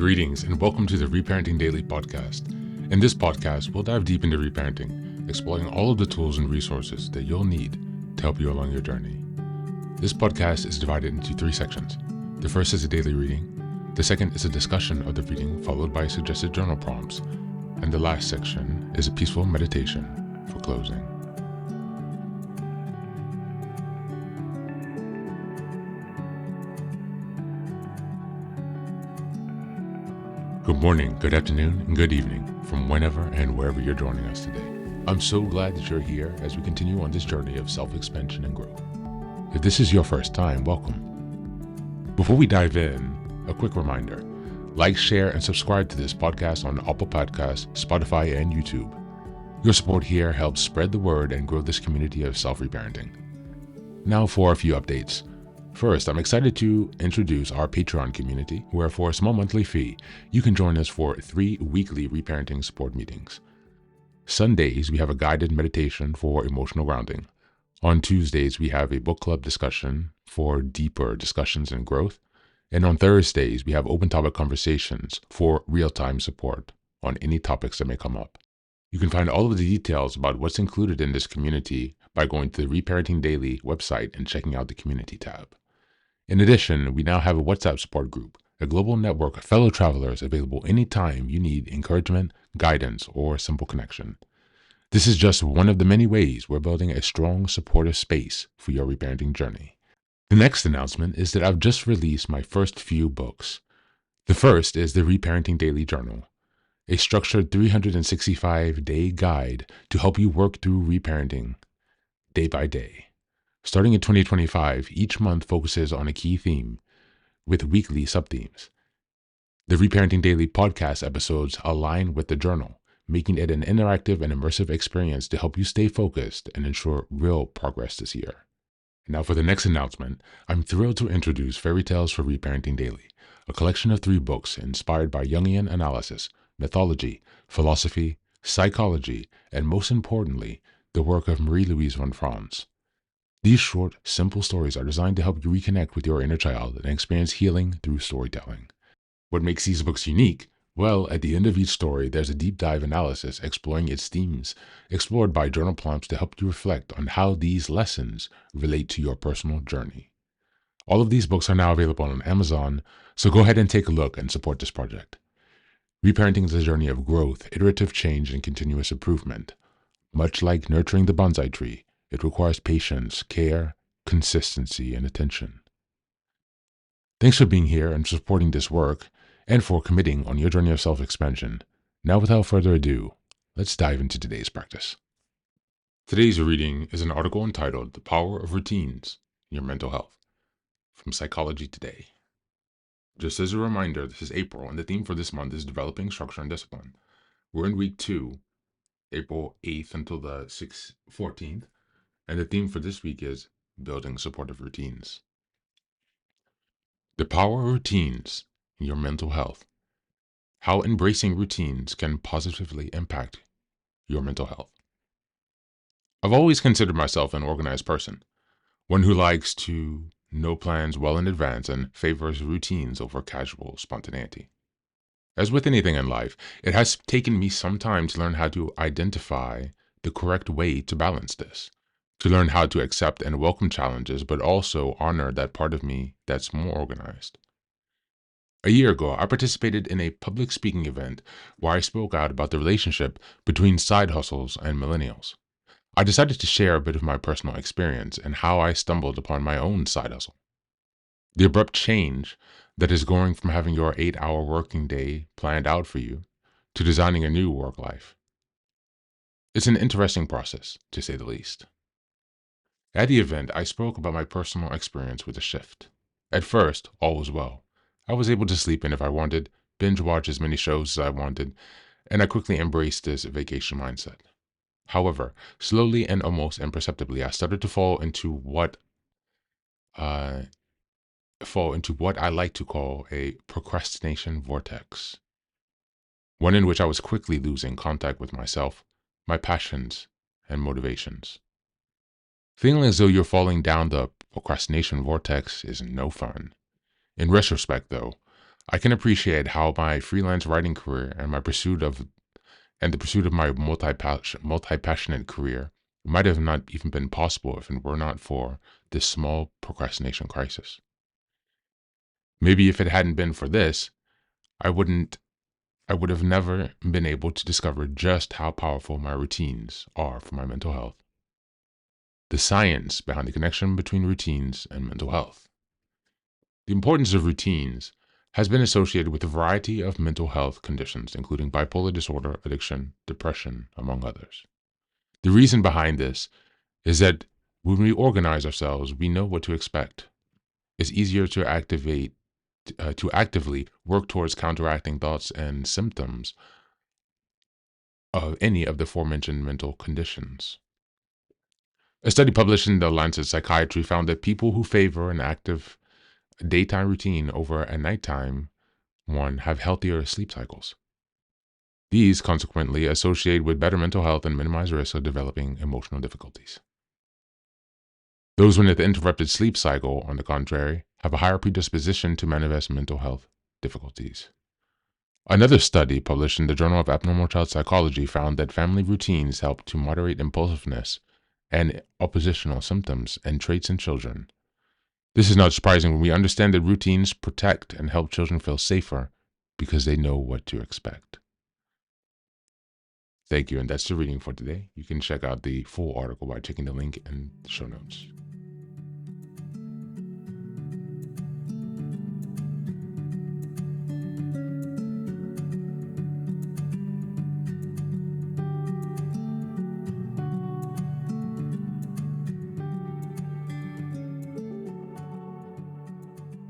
Greetings and welcome to the Reparenting Daily podcast. In this podcast, we'll dive deep into reparenting, exploring all of the tools and resources that you'll need to help you along your journey. This podcast is divided into 3 sections. The first is a daily reading. The second is a discussion of the reading followed by suggested journal prompts. And the last section is a peaceful meditation for closing. Good morning, good afternoon, and good evening from whenever and wherever you're joining us today. I'm so glad that you're here as we continue on this journey of self-expansion and growth. If this is your first time, welcome. Before we dive in, a quick reminder. Like, share, and subscribe to this podcast on Apple Podcasts, Spotify, and YouTube. Your support here helps spread the word and grow this community of self-reparenting. Now for a few updates. First, I'm excited to introduce our Patreon community, where for a small monthly fee, you can join us for 3 weekly reparenting support meetings. Sundays, we have a guided meditation for emotional grounding. On Tuesdays, we have a book club discussion for deeper discussions and growth. And on Thursdays, we have open topic conversations for real-time support on any topics that may come up. You can find all of the details about what's included in this community by going to the Reparenting Daily website and checking out the community tab. In addition, we now have a WhatsApp support group, a global network of fellow travelers available anytime you need encouragement, guidance, or a simple connection. This is just one of the many ways we're building a strong, supportive space for your reparenting journey. The next announcement is that I've just released my first few books. The first is the Reparenting Daily Journal, a structured 365-day guide to help you work through reparenting day by day. Starting in 2025, each month focuses on a key theme with weekly sub-themes. The Reparenting Daily podcast episodes align with the journal, making it an interactive and immersive experience to help you stay focused and ensure real progress this year. Now for the next announcement, I'm thrilled to introduce Fairy Tales for Reparenting Daily, a collection of 3 books inspired by Jungian analysis, mythology, philosophy, psychology, and most importantly, the work of Marie-Louise von Franz. These short, simple stories are designed to help you reconnect with your inner child and experience healing through storytelling. What makes these books unique? Well, at the end of each story, there's a deep dive analysis exploring its themes, explored by journal prompts to help you reflect on how these lessons relate to your personal journey. All of these books are now available on Amazon, so go ahead and take a look and support this project. Reparenting is a journey of growth, iterative change, and continuous improvement. Much like nurturing the bonsai tree, it requires patience, care, consistency, and attention. Thanks for being here and supporting this work, and for committing on your journey of self-expansion. Now, without further ado, let's dive into today's practice. Today's reading is an article entitled The Power of Routines in Your Mental Health from Psychology Today. Just as a reminder, this is April, and the theme for this month is developing structure and discipline. We're in week 2, April 8th until the 14th. And the theme for this week is building supportive routines. The power of routines in your mental health. How embracing routines can positively impact your mental health. I've always considered myself an organized person, one who likes to know plans well in advance and favors routines over casual spontaneity. As with anything in life, it has taken me some time to learn how to identify the correct way to balance this. To learn how to accept and welcome challenges, but also honor that part of me that's more organized. A year ago, I participated in a public speaking event where I spoke out about the relationship between side hustles and millennials. I decided to share a bit of my personal experience and how I stumbled upon my own side hustle. The abrupt change that is going from having your 8-hour working day planned out for you to designing a new work life. It's an interesting process, to say the least. At the event, I spoke about my personal experience with the shift. At first, all was well. I was able to sleep in if I wanted, binge watch as many shows as I wanted, and I quickly embraced this vacation mindset. However, slowly and almost imperceptibly, I started to fall into what I like to call a procrastination vortex. One in which I was quickly losing contact with myself, my passions, and motivations. Feeling as though you're falling down the procrastination vortex is no fun. In retrospect, though, I can appreciate how my freelance writing career and the pursuit of my multi-passionate career might have not even been possible if it were not for this small procrastination crisis. Maybe if it hadn't been for this, I wouldn't I would have never been able to discover just how powerful my routines are for my mental health. The science behind the connection between routines and mental health. The importance of routines has been associated with a variety of mental health conditions, including bipolar disorder, addiction, depression, among others. The reason behind this is that when we organize ourselves, we know what to expect. It's easier to actively work towards counteracting thoughts and symptoms of any of the aforementioned mental conditions. A study published in the Lancet Psychiatry found that people who favor an active daytime routine over a nighttime one have healthier sleep cycles. These consequently associate with better mental health and minimize risk of developing emotional difficulties. Those with an interrupted sleep cycle, on the contrary, have a higher predisposition to manifest mental health difficulties. Another study published in the Journal of Abnormal Child Psychology found that family routines help to moderate impulsiveness and oppositional symptoms and traits in children. This is not surprising when we understand that routines protect and help children feel safer because they know what to expect. Thank you, and that's the reading for today. You can check out the full article by checking the link in the show notes.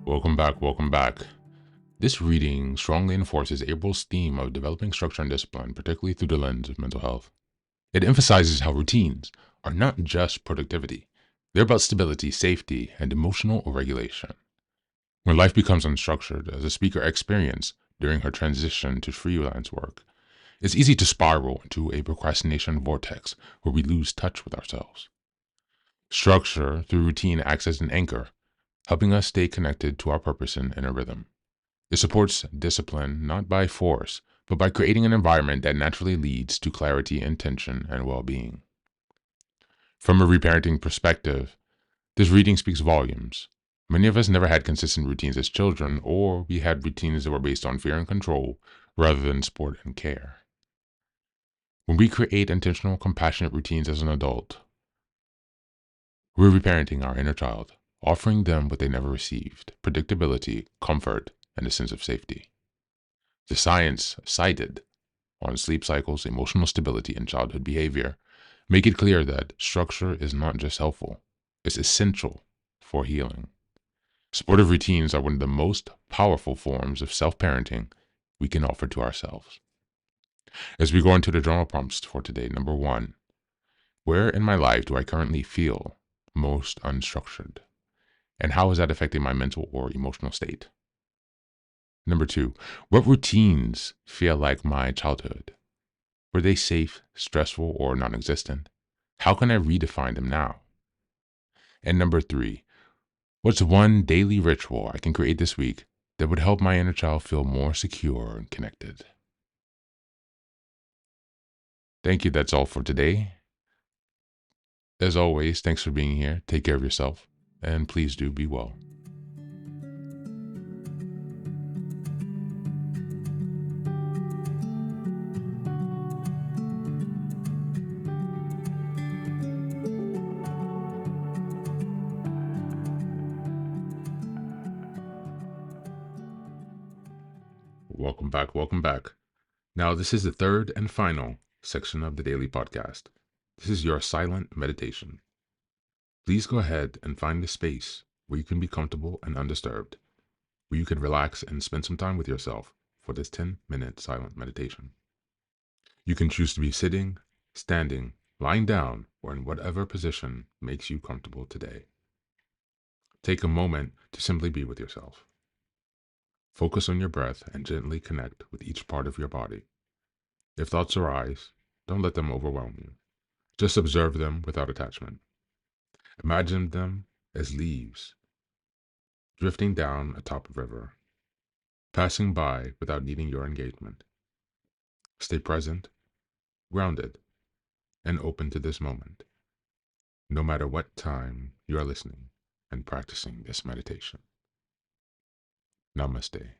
Welcome back, welcome back. This reading strongly enforces April's theme of developing structure and discipline, particularly through the lens of mental health. It emphasizes how routines are not just productivity. They're about stability, safety, and emotional regulation. When life becomes unstructured, as the speaker experienced during her transition to freelance work, it's easy to spiral into a procrastination vortex where we lose touch with ourselves. Structure through routine acts as an anchor, helping us stay connected to our purpose and inner rhythm. It supports discipline not by force, but by creating an environment that naturally leads to clarity, intention, and well-being. From a reparenting perspective, this reading speaks volumes. Many of us never had consistent routines as children, or we had routines that were based on fear and control rather than support and care. When we create intentional, compassionate routines as an adult, we're reparenting our inner child, offering them what they never received: predictability, comfort, and a sense of safety. The science cited on sleep cycles, emotional stability, and childhood behavior make it clear that structure is not just helpful, it's essential for healing. Supportive routines are one of the most powerful forms of self-parenting we can offer to ourselves. As we go into the journal prompts for today, number 1, where in my life do I currently feel most unstructured? And how is that affecting my mental or emotional state? Number 2, what routines feel like my childhood? Were they safe, stressful, or non-existent? How can I redefine them now? And number 3, what's one daily ritual I can create this week that would help my inner child feel more secure and connected? Thank you. That's all for today. As always, thanks for being here. Take care of yourself, and please do be well. Welcome back. Welcome back. Now, this is the third and final section of the daily podcast. This is your silent meditation. Please go ahead and find a space where you can be comfortable and undisturbed, where you can relax and spend some time with yourself for this 10-minute silent meditation. You can choose to be sitting, standing, lying down, or in whatever position makes you comfortable today. Take a moment to simply be with yourself. Focus on your breath and gently connect with each part of your body. If thoughts arise, don't let them overwhelm you. Just observe them without attachment. Imagine them as leaves drifting down atop a river. passing by without needing your engagement. Stay present, grounded, and open to this moment, no matter what time you are listening and practicing this meditation. Namaste.